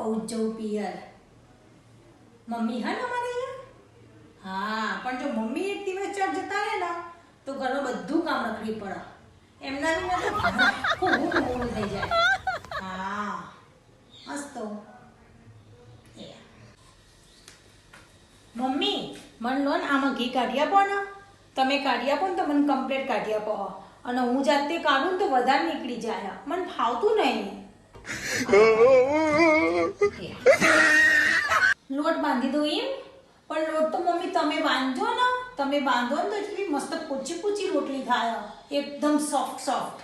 કહું જ જવું પિયર. મમ્મી હા ને અમારે અહીંયા? હા, પણ જો મમ્મી એક દિવસ ચાર જતા રહે ને તો ઘરનું બધું કામ રખડી પડે. એમના વિના તો ખૂબ મોડું થઈ જાય. હા મસ્ત. મમ્મી મને લોન આમાં ઘી કાઢી આપો ને. તમે કાઢી આપો ને તો મને કમ્પ્લીટ કાઢી આપો. અને હું જાતે કાઢું તો વધારે નીકળી જાય. મને ફાવતું નહીં. લોટ બાંધી દઉં એમ? પણ લોટ તો મમ્મી તમે બાંધો ને. તમે બાંધો ને તો એટલી મસ્ત પોચી પોચી રોટલી થાય, એકદમ સોફ્ટ સોફ્ટ.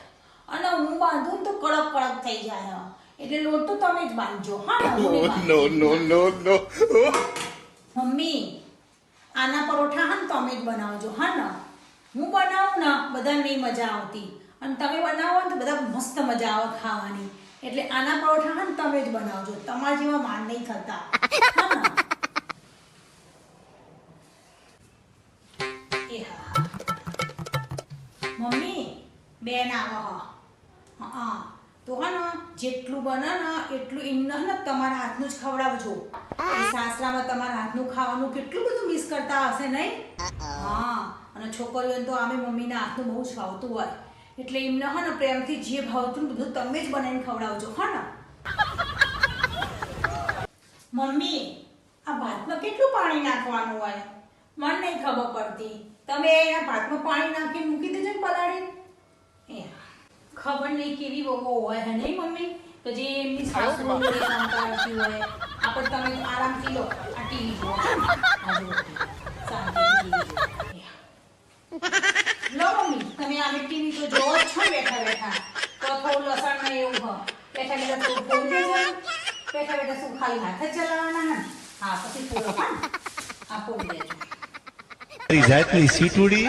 અને હું બાંધું ને તો કડક કડક થઈ જાય. એટલે લોટ તો તમે જ બાંધજો. હા નો. મમ્મી આના પરોઠા હા ને તમે જ બનાવજો. હા ને હું બનાવું ને બધાને નહીં મજા આવતી, અને તમે બનાવો ને તો બધા મસ્ત મજા આવે ખાવાની. એટલે આના પરોઠા હા ને તમે જ બનાવજો. તમારા જેવા માન નહીં થતા. હા ને? મમ્મી બેન આવો. હા તો હા ને જેટલું બને ને એટલું એમને ને તમારા હાથનું જ ખવડાવજો. સાસરામાં તમારા હાથનું ખાવાનું કેટલું બધું મિસ કરતા હશે નહીં? હા, અને છોકરીઓને તો આમે મમ્મીના હાથનું બહુ જ ભાવતું હોય. એટલે એમને હા ને પ્રેમથી જે ભાવતું બધું તમે જ બનાવીને ખવડાવજો. હા ને મમ્મી આ ભાતમાં કેટલું પાણી નાખવાનું હોય? મને નહીં ખબર પડતી. તમે આ ભાતમાં પાણી નાખીને મૂકી દેજો ને પલાળી. ખબર નહીં કેવી બહુ હોય હે નહીં મમ્મી? તો જે એમની સાસુ કામ કરતી હોય. આપણે તમે આરામથી લો આ ટીવી જુઓ. લો મમ્મી તમે આ ટીવી તો જોવો જ છો બેઠા બેઠા. તો થોડું લસણ ને એવું હ બેઠા બેઠા થોડું ફોડી દેજો. બેઠા બેઠા શું ખાલી હાથ જ ચલાવવાના હે? હા પછી ફોડો પણ આ ફોડી દેજો. જાતની સીટુડી